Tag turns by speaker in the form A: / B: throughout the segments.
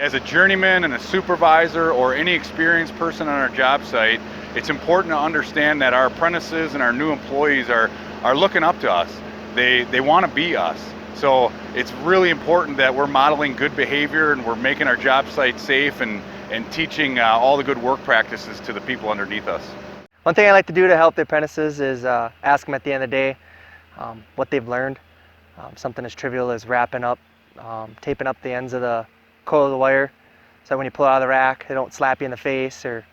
A: As a journeyman and a supervisor or any experienced person on our job site, it's important to understand that our apprentices and our new employees are looking up to us. They want to be us. So it's really important that we're modeling good behavior and we're making our job site safe and teaching all the good work practices to the people underneath us.
B: One thing I like to do to help the apprentices is ask them at the end of the day what they've learned. Something as trivial as wrapping up, taping up the ends of the coil of the wire so that when you pull it out of the rack, they don't slap you in the face, or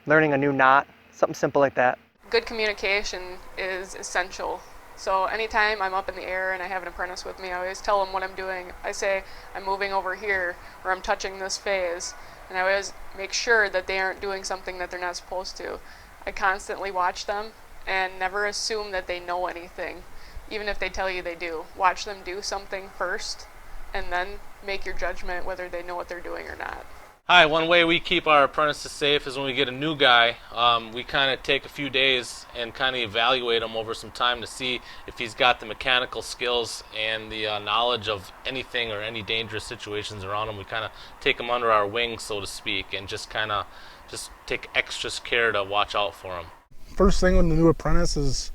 B: learning a new knot, something simple like that.
C: Good communication is essential. So anytime I'm up in the air and I have an apprentice with me, I always tell them what I'm doing. I say, I'm moving over here, or I'm touching this phase, and I always make sure that they aren't doing something that they're not supposed to. I constantly watch them and never assume that they know anything, even if they tell you they do. Watch them do something first, and then make your judgment whether they know what they're doing or not.
D: Hi, one way we keep our apprentices safe is when we get a new guy, we kind of take a few days and kind of evaluate him over some time to see if he's got the mechanical skills and the knowledge of anything or any dangerous situations around him. We kind of take him under our wing, so to speak, and just take extra care to watch out for him.
E: First thing with the new apprentice is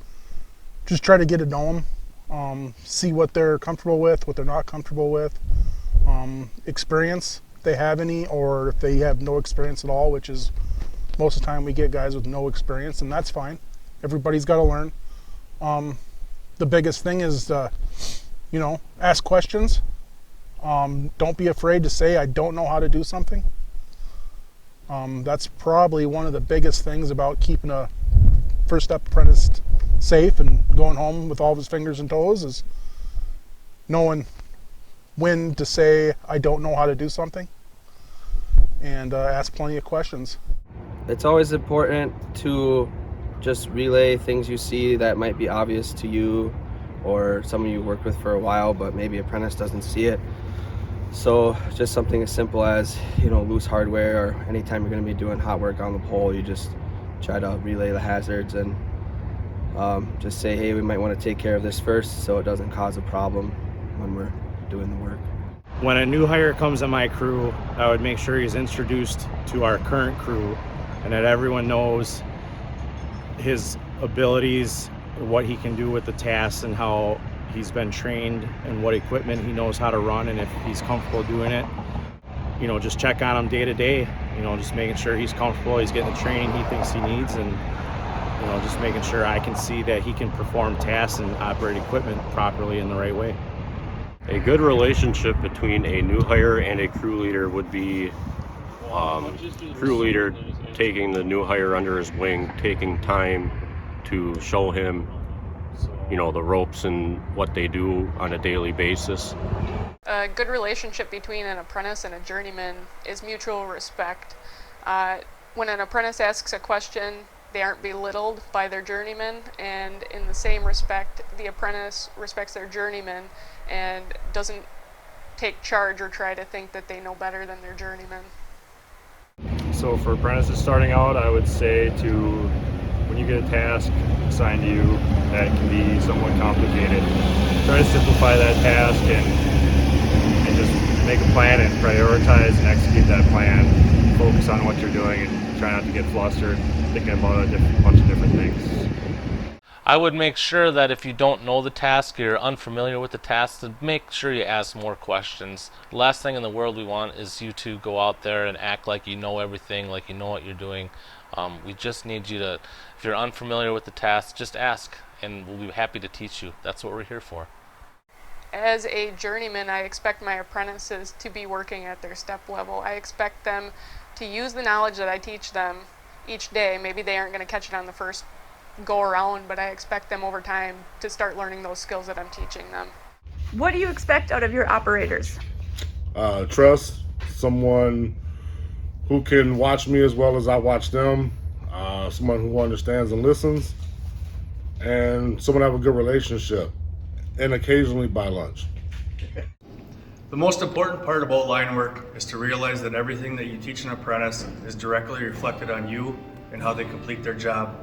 E: just try to get to know them, see what they're comfortable with, what they're not comfortable with, experience. They have any, or if they have no experience at all, which is most of the time we get guys with no experience, and that's fine. Everybody's got to learn. The biggest thing is ask questions. Don't be afraid to say I don't know how to do something. That's probably one of the biggest things about keeping a first step apprentice safe and going home with all of his fingers and toes, is knowing when to say I don't know how to do something, and ask plenty of questions.
F: It's always important to just relay things you see that might be obvious to you or someone you worked with for a while, but maybe apprentice doesn't see it. So just something as simple as loose hardware, or anytime you're going to be doing hot work on the pole, you just try to relay the hazards and just say, hey, we might want to take care of this first so it doesn't cause a problem when we're doing the work.
G: When a new hire comes on my crew, I would make sure he's introduced to our current crew and that everyone knows his abilities, what he can do with the tasks, and how he's been trained and what equipment he knows how to run, and if he's comfortable doing it. Just check on him day to day, just making sure he's comfortable, he's getting the training he thinks he needs, and just making sure I can see that he can perform tasks and operate equipment properly in the right way.
H: A good relationship between a new hire and a crew leader would be crew leader taking the new hire under his wing, taking time to show him, the ropes and what they do on a daily basis.
C: A good relationship between an apprentice and a journeyman is mutual respect. When an apprentice asks a question, they aren't belittled by their journeyman, and in the same respect, the apprentice respects their journeyman and doesn't take charge or try to think that they know better than their journeyman.
I: So for apprentices starting out, I would say when you get a task assigned to you that can be somewhat complicated, try to simplify that task and just make a plan and prioritize and execute that plan. Focus on what you're doing and try not to get flustered thinking about a bunch of different things.
D: I would make sure that if you don't know the task, you're unfamiliar with the task, to make sure you ask more questions. The last thing in the world we want is you to go out there and act like you know everything, like you know what you're doing. We just need you to, if you're unfamiliar with the task, just ask, and we'll be happy to teach you. That's what we're here for.
C: As a journeyman, I expect my apprentices to be working at their step level. I expect them to use the knowledge that I teach them each day. Maybe they aren't going to catch it on the first go around, but I expect them over time to start learning those skills that I'm teaching them.
J: What do you expect out of your operators?
K: Trust, someone who can watch me as well as I watch them, someone who understands and listens, and someone have a good relationship, and occasionally buy lunch.
L: The most important part about line work is to realize that everything that you teach an apprentice is directly reflected on you and how they complete their job.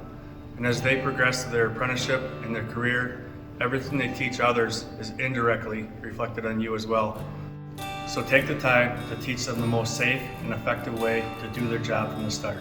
L: And as they progress through their apprenticeship and their career, everything they teach others is indirectly reflected on you as well. So take the time to teach them the most safe and effective way to do their job from the start.